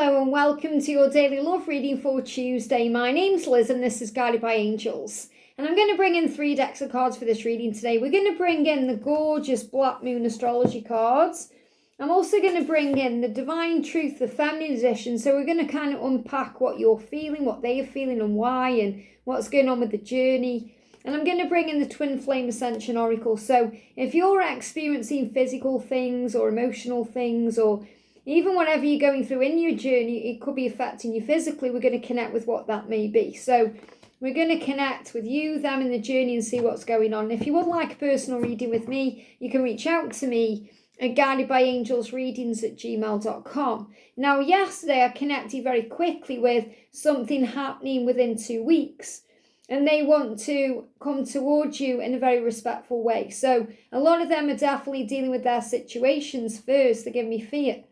Hello and welcome to your daily love reading for Tuesday. My name's Liz and this is Guided by Angels. And I'm going to bring in 3 decks of cards for this reading today. We're going to bring in the gorgeous Black Moon Astrology cards. I'm also going to bring in the Divine Truth, the Feminine Edition. So we're going to kind of unpack what you're feeling, what they are feeling and why, and what's going on with the journey. And I'm going to bring in the Twin Flame Ascension Oracle. So if you're experiencing physical things or emotional things, or even whatever you're going through in your journey, it could be affecting you physically, we're going to connect with what that may be. So we're going to connect with you, them in the journey and see what's going on. If you would like a personal reading with me, you can reach out to me at guidedbyangelsreadings@gmail.com. Now, yesterday I connected very quickly with something happening within 2 weeks. And they want to come towards you in a very respectful way. So a lot of them are definitely dealing with their situations first. They're giving me fear.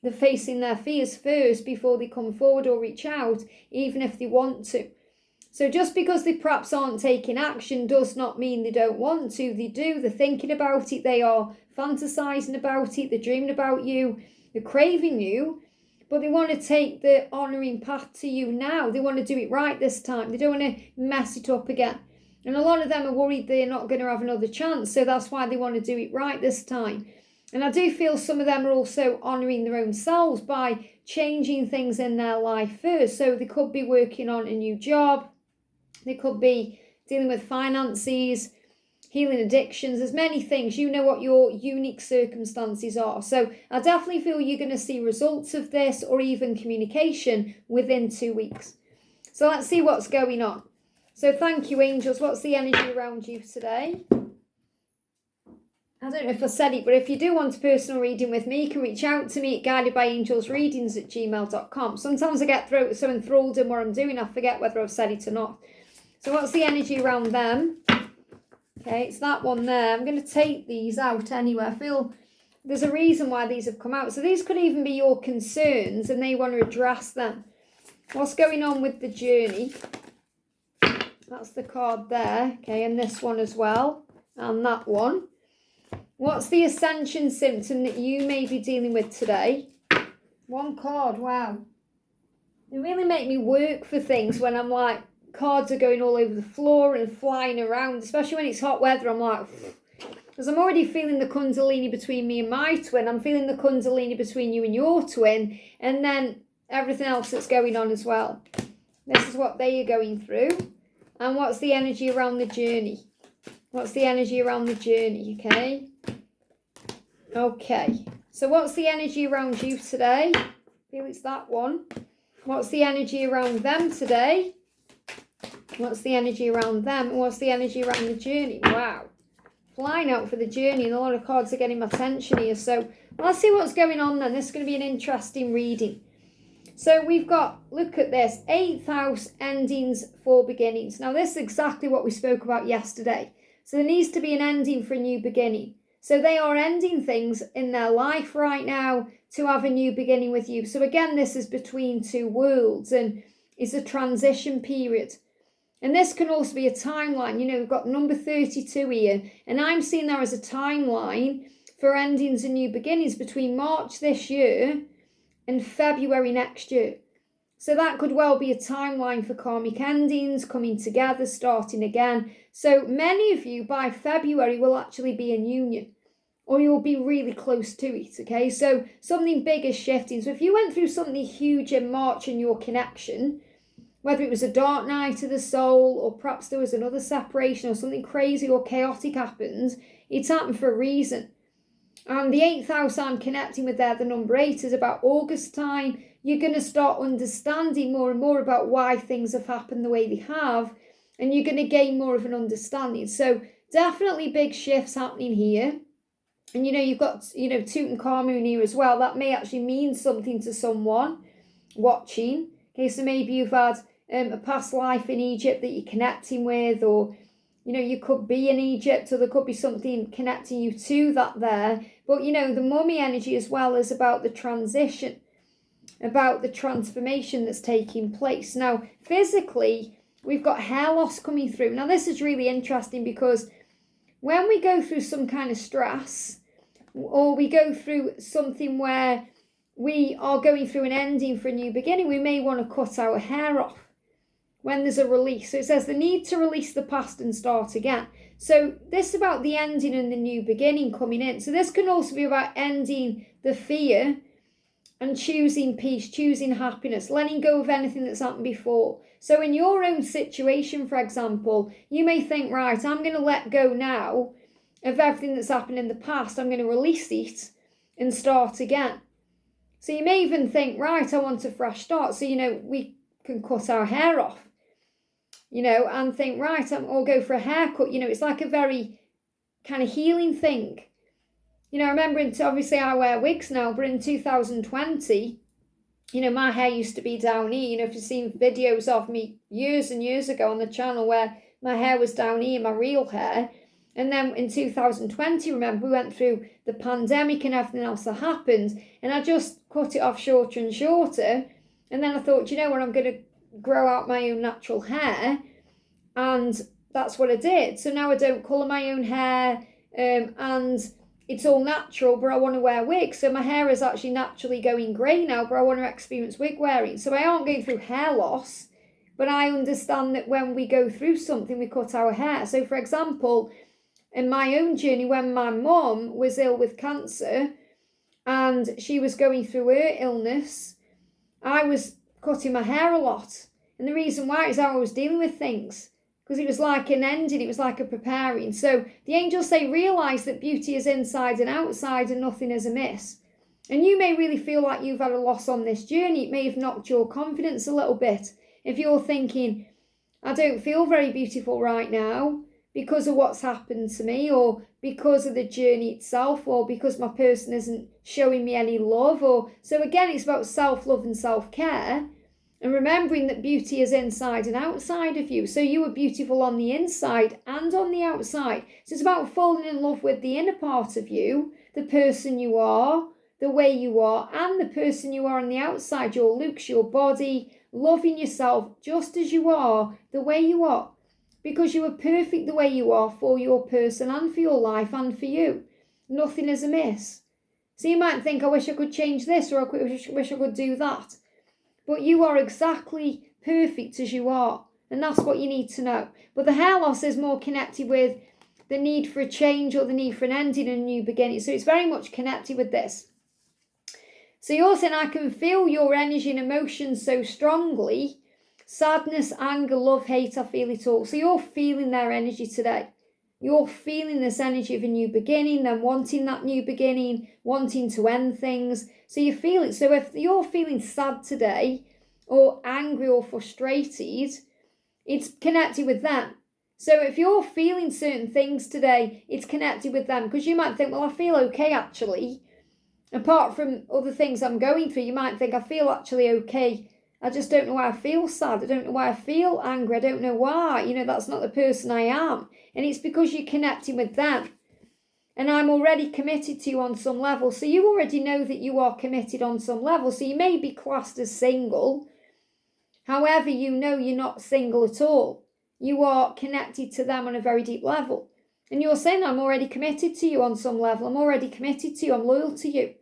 They're facing their fears first before they come forward or reach out, even if they want to. So just because they perhaps aren't taking action does not mean they don't want to. They do. They're thinking about it. They are fantasizing about it. They're dreaming about you. They're craving you. But they want to take the honouring path to you now. They want to do it right this time. They don't want to mess it up again. And a lot of them are worried they're not going to have another chance. So that's why they want to do it right this time. And I do feel some of them are also honouring their own selves by changing things in their life first. So they could be working on a new job. They could be dealing with finances, healing addictions. There's many things. You know what your unique circumstances are. So I definitely feel you're going to see results of this or even communication within 2 weeks. So let's see what's going on. So thank you, angels. What's the energy around you today? I don't know if I said it, but if you do want a personal reading with me, you can reach out to me at guidedbyangelsreadings@gmail.com. Sometimes I get so enthralled in what I'm doing, I forget whether I've said it or not. So what's the energy around them? Okay, it's that one there. I'm going to take these out anyway. I feel there's a reason why these have come out. So these could even be your concerns and they want to address them. What's going on with the journey? That's the card there. Okay, and this one as well. And that one. What's the Ascension symptom that you may be dealing with today? One card, wow. They really make me work for things when I'm like, cards are going all over the floor and flying around, especially when it's hot weather. I'm like, because I'm already feeling the Kundalini between me and my twin. I'm feeling the Kundalini between you and your twin, and then everything else that's going on as well. This is what they are going through. And what's the energy around the journey? What's the energy around the journey, okay? Okay, so what's the energy around you today? I feel it's that one. What's the energy around them today? What's the energy around them? And what's the energy around the journey? Wow. Flying out for the journey, and a lot of cards are getting my attention here. So let's see what's going on then. This is going to be an interesting reading. So we've got, look at this, 8th house, endings for beginnings. Now this is exactly what we spoke about yesterday. So there needs to be an ending for a new beginning. So they are ending things in their life right now to have a new beginning with you. So again, this is between 2 worlds and it's a transition period. And this can also be a timeline. You know, we've got number 32 here. And I'm seeing there as a timeline for endings and new beginnings between March this year and February next year. So that could well be a timeline for karmic endings, coming together, starting again. So many of you by February will actually be in union, or you'll be really close to it, okay? So something big is shifting. So if you went through something huge in March in your connection, whether it was a dark night of the soul, or perhaps there was another separation or something crazy or chaotic happened, it's happened for a reason. And the 8th house I'm connecting with there, the number 8, is about August time. You're going to start understanding more and more about why things have happened the way they have. And you're going to gain more of an understanding. So definitely big shifts happening here. And, you know, you've got, you know, Tutankhamun here as well. That may actually mean something to someone watching. Okay, so maybe you've had a past life in Egypt that you're connecting with, or, you know, you could be in Egypt, or there could be something connecting you to that there. But, you know, the mummy energy as well is about the transition, about the transformation that's taking place. Now, physically, we've got hair loss coming through. Now, this is really interesting because when we go through some kind of stress, or we go through something where we are going through an ending for a new beginning, we may want to cut our hair off when there's a release. So it says the need to release the past and start again. So this is about the ending and the new beginning coming in. So this can also be about ending the fear and choosing peace, choosing happiness, letting go of anything that's happened before. So in your own situation, for example, you may think, right, I'm going to let go now of everything that's happened in the past. I'm going to release it and start again. So you may even think, right, I want a fresh start. So, we can cut our hair off, and think, right, or go for a haircut. It's like a very kind of healing thing. I remember, obviously I wear wigs now, but in 2020, my hair used to be down here. If you've seen videos of me years and years ago on the channel where my hair was down here, my real hair. And then in 2020, remember, we went through the pandemic and everything else that happened. And I just cut it off shorter and shorter. And then I thought, what, I'm going to grow out my own natural hair. And that's what I did. So now I don't colour my own hair. And it's all natural, but I want to wear wigs. So my hair is actually naturally going grey now, but I want to experience wig wearing. So I aren't going through hair loss, but I understand that when we go through something, we cut our hair. So for example, in my own journey, when my mum was ill with cancer and she was going through her illness, I was cutting my hair a lot. And the reason why is how I was dealing with things. Because it was like an ending, it was like a preparing. So the angels say, realise that beauty is inside and outside and nothing is amiss. And you may really feel like you've had a loss on this journey. It may have knocked your confidence a little bit. If you're thinking, I don't feel very beautiful right now because of what's happened to me, or because of the journey itself, or because my person isn't showing me any love. So again, it's about self-love and self-care. And remembering that beauty is inside and outside of you. So you are beautiful on the inside and on the outside. So it's about falling in love with the inner part of you, the person you are, the way you are, and the person you are on the outside, your looks, your body, loving yourself just as you are, the way you are. Because you are perfect the way you are for your person and for your life and for you. Nothing is amiss. So you might think, I wish I could change this, or I wish I could do that. But you are exactly perfect as you are. And that's what you need to know. But the hair loss is more connected with the need for a change or the need for an ending and a new beginning. So it's very much connected with this. So you're saying, I can feel your energy and emotions so strongly. Sadness, anger, love, hate, I feel it all. So you're feeling their energy today. You're feeling this energy of a new beginning, then wanting that new beginning, wanting to end things. So you feel it. So if you're feeling sad today, or angry or frustrated, it's connected with them. So if you're feeling certain things today, it's connected with them. Because you might think, well, I feel okay actually. Apart from other things I'm going through, you might think, I feel actually okay. I just don't know why I feel sad. I don't know why I feel angry. I don't know why. That's not the person I am. And it's because you're connecting with them. And I'm already committed to you on some level. So you already know that you are committed on some level. So you may be classed as single. However, you know you're not single at all. You are connected to them on a very deep level. And you're saying, I'm already committed to you on some level. I'm already committed to you. I'm loyal to you.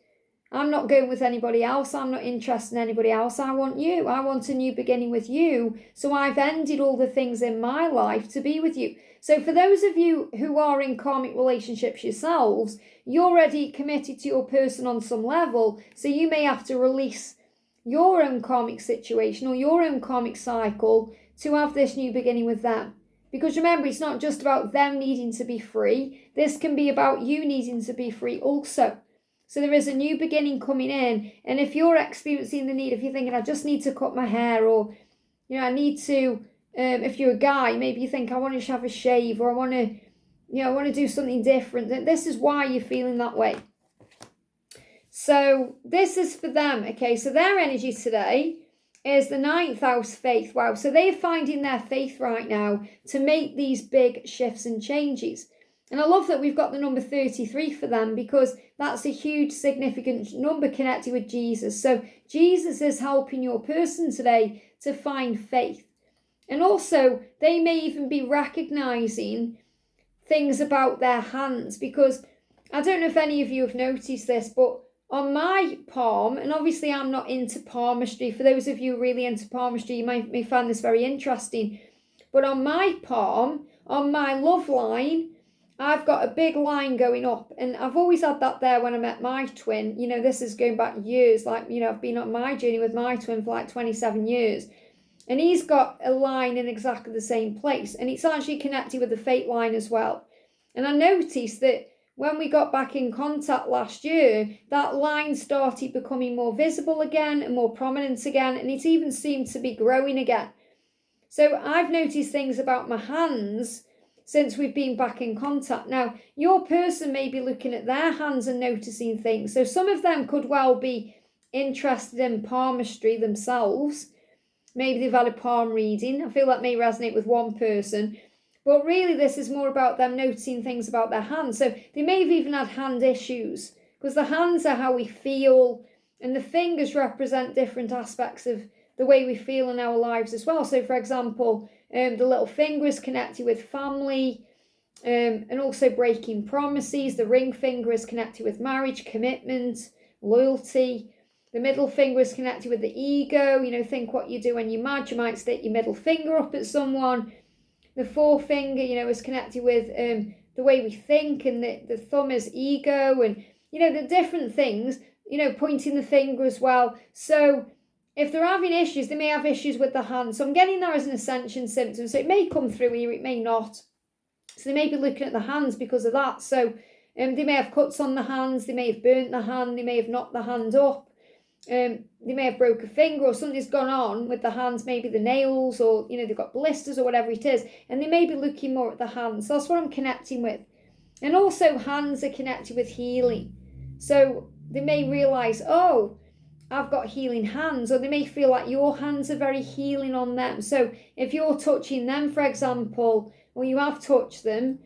I'm not going with anybody else. I'm not interested in anybody else. I want you. I want a new beginning with you. So I've ended all the things in my life to be with you. So for those of you who are in karmic relationships yourselves, you're already committed to your person on some level. So you may have to release your own karmic situation or your own karmic cycle to have this new beginning with them. Because remember, it's not just about them needing to be free. This can be about you needing to be free also. So there is a new beginning coming in. And if you're experiencing the need, if you're thinking, I just need to cut my hair, or, I need to, if you're a guy, maybe you think, I want to have a shave, or I want to do something different. This is why you're feeling that way. So this is for them, okay? So their energy today is the 9th house, faith. Wow. So they're finding their faith right now to make these big shifts and changes. And I love that we've got the number 33 for them, because that's a huge significant number connected with Jesus. So Jesus is helping your person today to find faith. And also, they may even be recognizing things about their hands, because I don't know if any of you have noticed this, but on my palm, and obviously I'm not into palmistry. For those of you really into palmistry, you may find this very interesting. But on my palm, on my love line, I've got a big line going up. And I've always had that there when I met my twin. You know, this is going back years. Like, you know, I've been on my journey with my twin for like 27 years. And he's got a line in exactly the same place. And it's actually connected with the fate line as well. And I noticed that when we got back in contact last year, that line started becoming more visible again and more prominent again. And it even seemed to be growing again. So I've noticed things about my hands since we've been back in contact. Now, your person may be looking at their hands and noticing things. So some of them could well be interested in palmistry themselves. Maybe they've had a palm reading. I feel that may resonate with one person. But really, this is more about them noticing things about their hands. So they may have even had hand issues, because the hands are how we feel, and the fingers represent different aspects of the way we feel in our lives as well. So, for example, the little finger is connected with family, and also breaking promises. The ring finger is connected with marriage, commitment, loyalty. The middle finger is connected with the ego. You know, think what you do when you're mad. You might stick your middle finger up at someone. The forefinger, you know, is connected with the way we think, and the thumb is ego, and, you know, the different things, you know, pointing the finger as well. So if they're having issues, they may have issues with the hand. So I'm getting there as an ascension symptom. So it may come through here, it may not. So they may be looking at the hands because of that. So they may have cuts on the hands, they may have burnt the hand, they may have knocked the hand up. They may have broke a finger, or something's gone on with the hands, maybe the nails, or, you know, they've got blisters or whatever it is, and they may be looking more at the hands. So that's what I'm connecting with. And also hands are connected with healing. So they may realise, oh, I've got healing hands, or they may feel like your hands are very healing on them. So if you're touching them, for example, or you have touched them,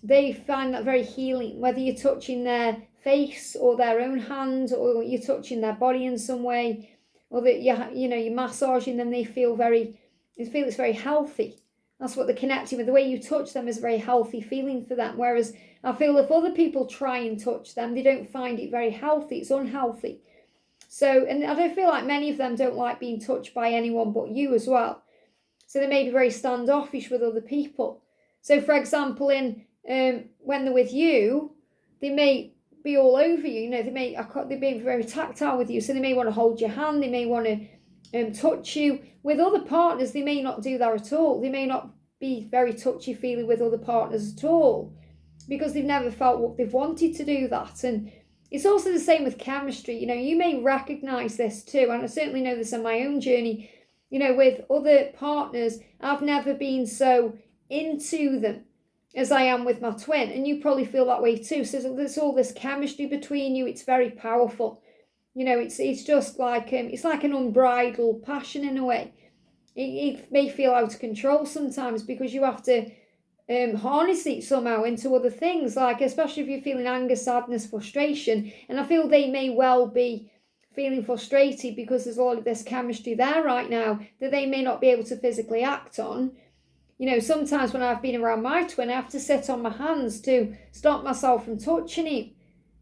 they find that very healing, whether you're touching their face or their own hand, or you're touching their body in some way, or that you're massaging them. They feel it's very healthy. That's what they're connecting with. The way you touch them is a very healthy feeling for them. Whereas I feel if other people try and touch them, they don't find it very healthy. It's unhealthy. So, and I don't feel like many of them don't like being touched by anyone but you as well. So they may be very standoffish with other people. So, for example, when they're with you, they may be all over you. You know, they may be very tactile with you. So they may want to hold your hand. They may want to touch you. With other partners, they may not do that at all. They may not be very touchy-feely with other partners at all, because they've never felt what they've wanted to do that. And it's also the same with chemistry. You know, you may recognise this too, and I certainly know this on my own journey. You know, with other partners, I've never been so into them as I am with my twin, and you probably feel that way too. So there's all this chemistry between you. It's very powerful. You know, it's just like it's like an unbridled passion in a way. It may feel out of control sometimes, because you have to harness it somehow into other things, like especially if you're feeling anger, sadness, frustration. And I feel they may well be feeling frustrated because there's all of this chemistry there right now that they may not be able to physically act on. You know, sometimes when I've been around my twin, I have to sit on my hands to stop myself from touching him.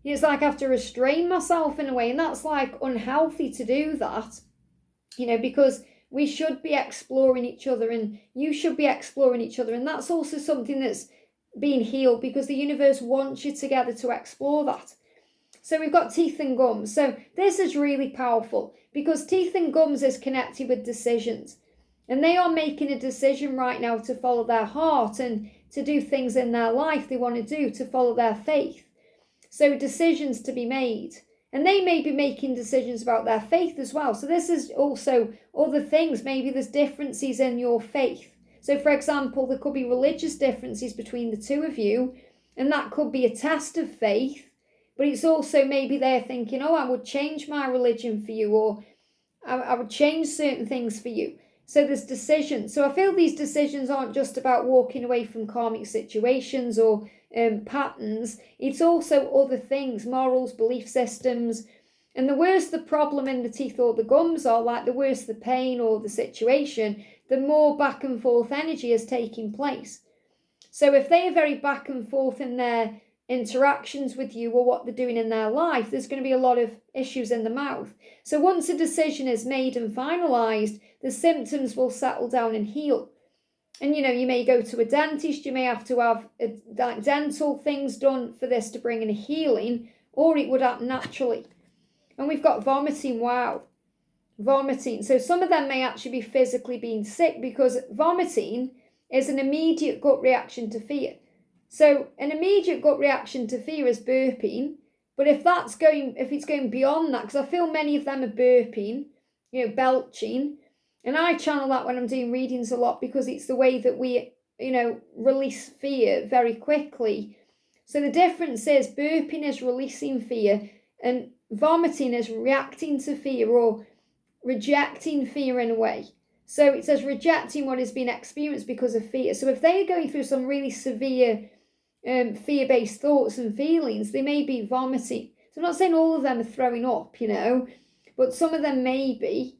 It's like I have to restrain myself in a way, and that's like unhealthy to do that, you know, because we should be exploring each other, and you should be exploring each other. And that's also something that's being healed, because the universe wants you together to explore that. So we've got teeth and gums. So this is really powerful, because teeth and gums is connected with decisions. And they are making a decision right now to follow their heart and to do things in their life they want to do, to follow their faith. So decisions to be made. And they may be making decisions about their faith as well. So this is also other things. Maybe there's differences in your faith. So for example, there could be religious differences between the two of you, and that could be a test of faith. But it's also maybe they're thinking, oh, I would change my religion for you, or I would change certain things for you. So there's decisions. So I feel these decisions aren't just about walking away from karmic situations or patterns. It's also other things, morals, belief systems. And the worse the problem in the teeth or the gums are, like the worse the pain or the situation, the more back and forth energy is taking place. So if they are very back and forth in their interactions with you or what they're doing in their life, there's going to be a lot of issues in the mouth. So once a decision is made and finalised, the symptoms will settle down and heal. And, you may go to a dentist, you may have to have dental things done for this to bring in a healing, or it would happen naturally. And we've got vomiting, wow. Vomiting. So some of them may actually be physically being sick, because vomiting is an immediate gut reaction to fear. So an immediate gut reaction to fear is burping. But if it's going beyond that, because I feel many of them are burping, belching. And I channel that when I'm doing readings a lot, because it's the way that we, release fear very quickly. So the difference is burping is releasing fear, and vomiting is reacting to fear or rejecting fear in a way. So it says rejecting what has been experienced because of fear. So if they are going through some really severe fear-based thoughts and feelings, they may be vomiting. So I'm not saying all of them are throwing up, but some of them may be.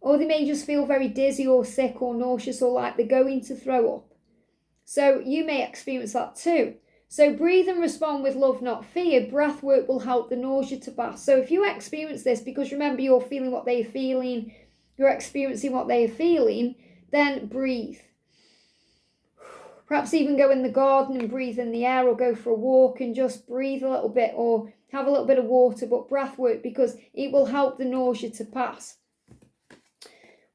Or they may just feel very dizzy or sick or nauseous or like they're going to throw up. So you may experience that too. So breathe and respond with love, not fear. Breath work will help the nausea to pass. So if you experience this, because remember you're feeling what they're feeling, you're experiencing what they're feeling, then breathe. Perhaps even go in the garden and breathe in the air, or go for a walk and just breathe a little bit, or have a little bit of water, but breath work, because it will help the nausea to pass.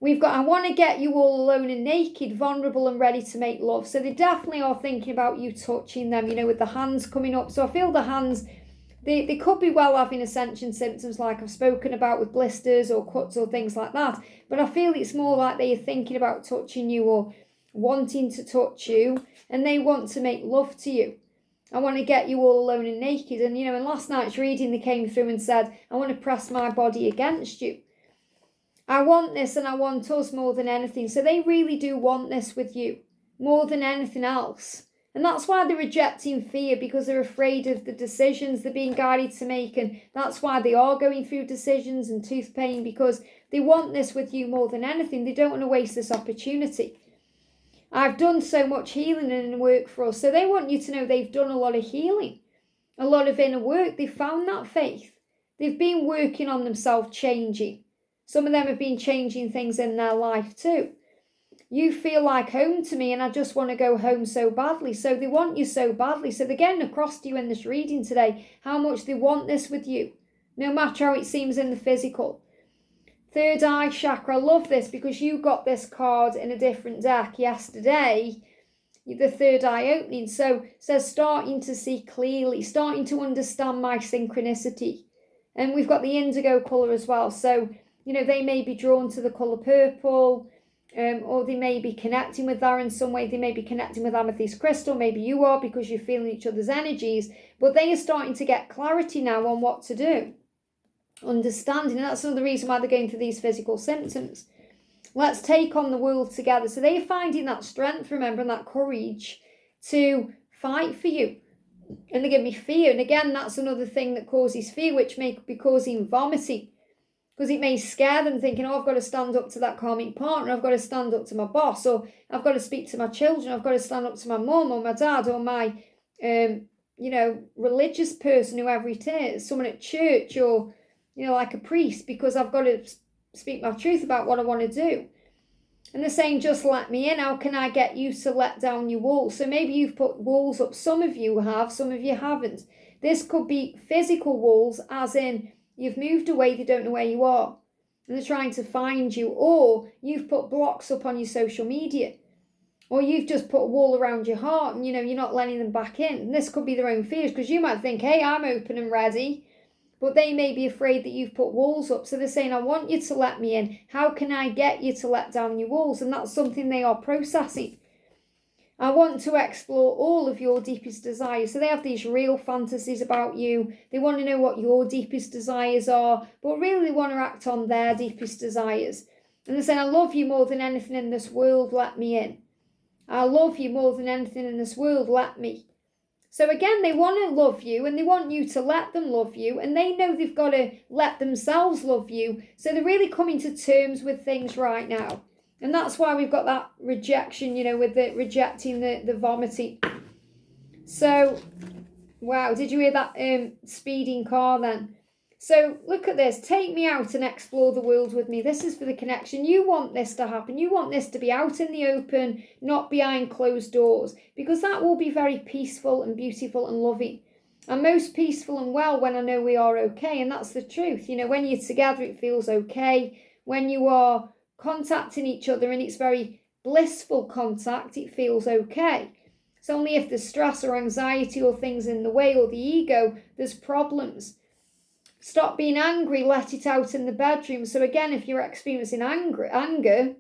We've got, I want to get you all alone and naked, vulnerable and ready to make love. So they definitely are thinking about you touching them, with the hands coming up. So I feel the hands, they could be well having ascension symptoms like I've spoken about, with blisters or cuts or things like that. But I feel it's more like they are thinking about touching you or wanting to touch you, and they want to make love to you. I want to get you all alone and naked. And, in last night's reading, they came through and said, I want to press my body against you. I want this, and I want us more than anything. So they really do want this with you more than anything else. And that's why they're rejecting fear, because they're afraid of the decisions they're being guided to make. And that's why they are going through decisions and tooth pain, because they want this with you more than anything. They don't want to waste this opportunity. I've done so much healing and work for us. So they want you to know they've done a lot of healing, a lot of inner work. They've found that faith. They've been working on themselves, changing. Some of them have been changing things in their life too. You feel like home to me, and I just want to go home so badly. So they want you so badly. So they're getting across to you in this reading today how much they want this with you, no matter how it seems in the physical. Third eye chakra, I love this, because you got this card in a different deck yesterday, the third eye opening. So it says starting to see clearly, starting to understand my synchronicity. And we've got the indigo colour as well. So they may be drawn to the colour purple, or they may be connecting with that in some way. They may be connecting with amethyst crystal. Maybe you are, because you're feeling each other's energies. But they are starting to get clarity now on what to do. Understanding. And that's another reason why they're going through these physical symptoms. Let's take on the world together. So they are finding that strength, remember, and that courage to fight for you. And they give me fear. And again, that's another thing that causes fear, which may be causing vomiting. Because it may scare them, thinking, I've got to stand up to that karmic partner, I've got to stand up to my boss, or I've got to speak to my children, I've got to stand up to my mum or my dad or my, religious person, whoever it is, someone at church, or, like a priest, because I've got to speak my truth about what I want to do. And they're saying, just let me in. How can I get you to let down your walls? So maybe you've put walls up. Some of you have, some of you haven't. This could be physical walls, as in, you've moved away, they don't know where you are, and they're trying to find you. Or you've put blocks up on your social media. Or you've just put a wall around your heart, and you're not letting them back in. And this could be their own fears, because you might think, hey, I'm open and ready. But they may be afraid that you've put walls up. So they're saying, I want you to let me in. How can I get you to let down your walls? And that's something they are processing. I want to explore all of your deepest desires. So they have these real fantasies about you. They want to know what your deepest desires are, but really they want to act on their deepest desires. And they're saying, I love you more than anything in this world, let me in. I love you more than anything in this world, let me. So again, they want to love you, and they want you to let them love you, and they know they've got to let themselves love you. So they're really coming to terms with things right now. And that's why we've got that rejection, with the rejecting the vomiting. So Wow, did you hear that speeding car then? So look at this. Take me out and explore the world with me. This is for the connection. You want this to happen. You want this to be out in the open, not behind closed doors, because that will be very peaceful and beautiful and loving. I'm most peaceful and well when I know we are okay, and that's the truth. You know, when you're together, it feels okay. When you are contacting each other and it's very blissful contact, it feels okay. It's only if there's stress or anxiety or things in the way or the ego, there's problems. Stop being angry, let it out in the bedroom. So again, if you're experiencing anger,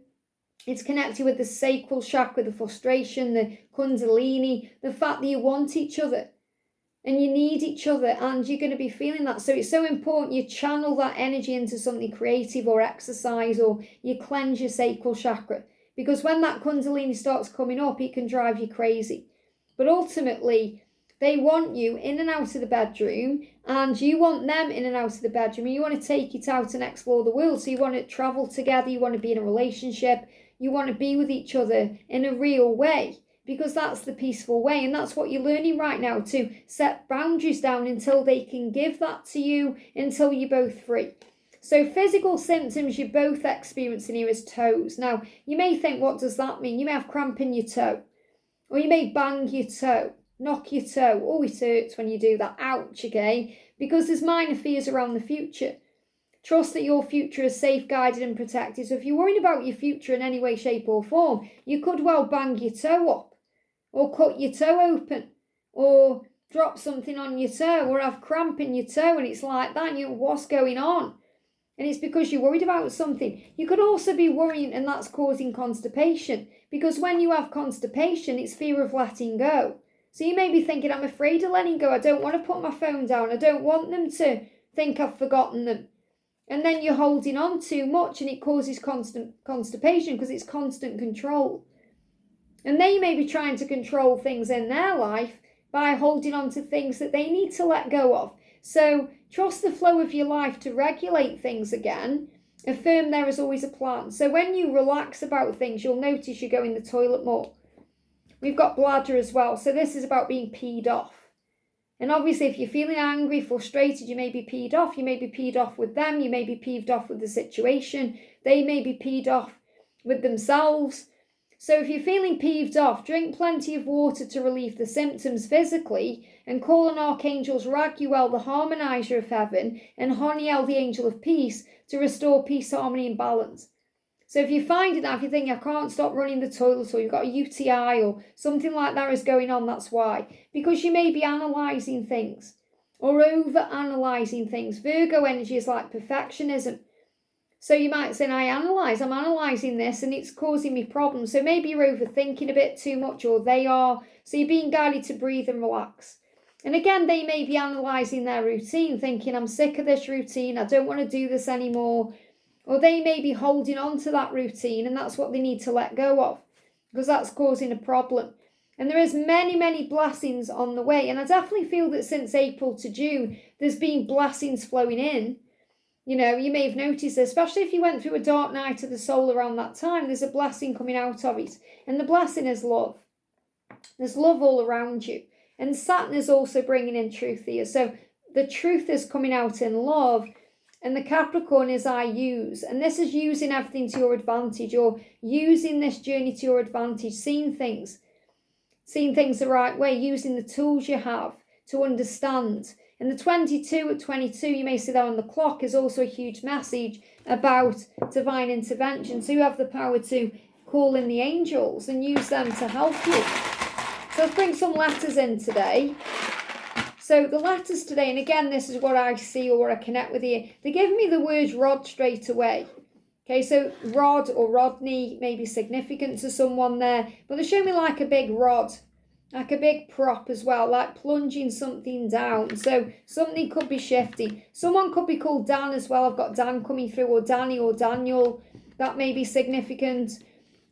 it's connected with the sacral chakra, the frustration, the kundalini, the fact that you want each other and you need each other and you're going to be feeling that. So it's so important you channel that energy into something creative or exercise, or you cleanse your sacral chakra. Because when that kundalini starts coming up, it can drive you crazy. But ultimately, they want you in and out of the bedroom, and you want them in and out of the bedroom, and you want to take it out and explore the world. So you want to travel together, you want to be in a relationship, you want to be with each other in a real way, because that's the peaceful way, and that's what you're learning right now, to set boundaries down until they can give that to you, until you're both free. So physical symptoms you're both experiencing here is toes. Now, you may think, what does that mean? You may have cramp in your toe, or you may bang your toe, knock your toe. Oh, it hurts when you do that. Ouch, okay? Because there's minor fears around the future. Trust that your future is safe, guided and protected. So if you're worried about your future in any way, shape or form, you could well bang your toe up, or cut your toe open, or drop something on your toe, or have cramp in your toe, and it's like that, and you know, what's going on? And it's because you're worried about something. You could also be worrying, and that's causing constipation, because when you have constipation, it's fear of letting go. So you may be thinking, I'm afraid of letting go. I don't want to put my phone down. I don't want them to think I've forgotten them. And then you're holding on too much, and it causes constant constipation because it's constant control. And they may be trying to control things in their life by holding on to things that they need to let go of. So trust the flow of your life to regulate things again. Affirm there is always a plan. So when you relax about things, you'll notice you go in the toilet more. We've got bladder as well. So this is about being peed off. And obviously, if you're feeling angry, frustrated, you may be peed off. You may be peed off with them. You may be peeved off with the situation. They may be peed off with themselves. So if you're feeling peeved off, drink plenty of water to relieve the symptoms physically, and call on archangels Raguel, the harmonizer of heaven, and Honiel, the angel of peace, to restore peace, harmony and balance. So if you're finding that, if you think, I can't stop running the toilet, or you've got a UTI or something like that is going on, that's why. Because you may be analysing things or over-analysing things. Virgo energy is like perfectionism. So you might say, I'm analysing this and it's causing me problems. So maybe you're overthinking a bit too much, or they are. So you're being guided to breathe and relax. And again, they may be analysing their routine, thinking, I'm sick of this routine, I don't want to do this anymore. Or they may be holding on to that routine, and that's what they need to let go of, because that's causing a problem. And there is many, many blessings on the way. And I definitely feel that since April to June, there's been blessings flowing in. You know, you may have noticed, especially if you went through a dark night of the soul around that time, there's a blessing coming out of it. And the blessing is love. There's love all around you. And Saturn is also bringing in truth here. So the truth is coming out in love. And the Capricorn is I use. And this is using everything to your advantage, or using this journey to your advantage, seeing things the right way, using the tools you have to understand. And the 22 at 22, you may see that on the clock, is also a huge message about divine intervention. So you have the power to call in the angels and use them to help you. So let's bring some letters in today. So the letters today, and again, this is what I see or what I connect with here. They give me the word rod straight away. Okay, so rod or Rodney may be significant to someone there, but they show me like a big rod, like a big prop as well, like plunging something down. So something could be shifting. Someone could be called Dan as well. I've got Dan coming through, or Danny or Daniel. That may be significant.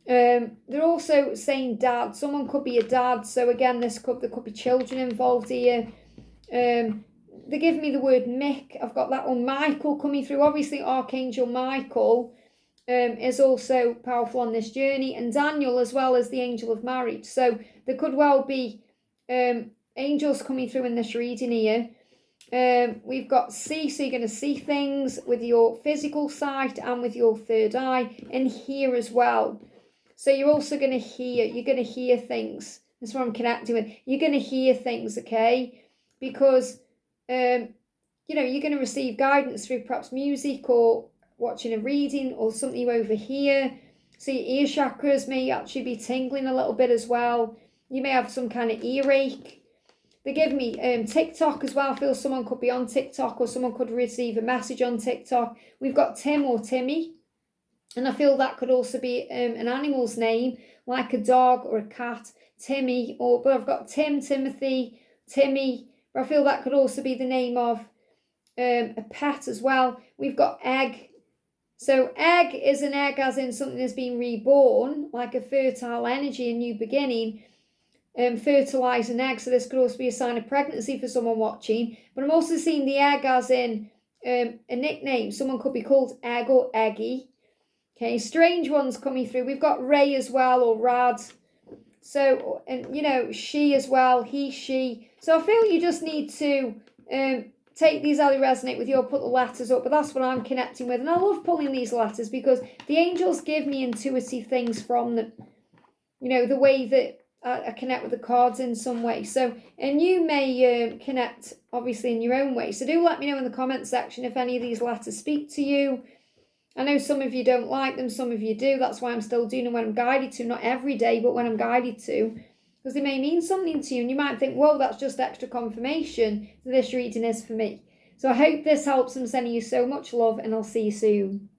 They're also saying dad. Someone could be a dad. So again, there could be children involved here. They give me the word Mick. I've got that one. Michael coming through. Obviously, Archangel Michael is also powerful on this journey, and Daniel as well as the angel of marriage. So there could well be a angels coming through in this reading here. We've got see, so you're going to see things with your physical sight and with your third eye, and hear as well. So you're also going to hear, you're going to hear things. That's what I'm connecting with. You're going to hear things, okay? Because, you know, you're going to receive guidance through perhaps music or watching a reading or something you overhear. So your ear chakras may actually be tingling a little bit as well. You may have some kind of earache. They give me TikTok as well. I feel someone could be on TikTok or someone could receive a message on TikTok. We've got Tim or Timmy. And I feel that could also be an animal's name, like a dog or a cat, Timmy. But I've got Tim, Timothy, Timmy. But I feel that could also be the name of a pet as well. We've got egg. So egg is an egg as in something that's been reborn, like a fertile energy, a new beginning. Fertilise an egg, so this could also be a sign of pregnancy for someone watching. But I'm also seeing the egg as in a nickname. Someone could be called Egg or Eggy. Okay, strange ones coming through. We've got Ray as well, or Rad. So, and you know, she as well, he, she. So I feel you just need to take these how they resonate with you, or put the letters up. But that's what I'm connecting with. And I love pulling these letters because the angels give me intuitive things from them. You know, the way that I connect with the cards in some way. So, and you may connect obviously in your own way. So do let me know in the comment section if any of these letters speak to you. I know some of you don't like them, some of you do. That's why I'm still doing them when I'm guided to. Not every day, but when I'm guided to. Because they may mean something to you. And you might think, whoa, that's just extra confirmation that this reading is for me. So I hope this helps. I'm sending you so much love and I'll see you soon.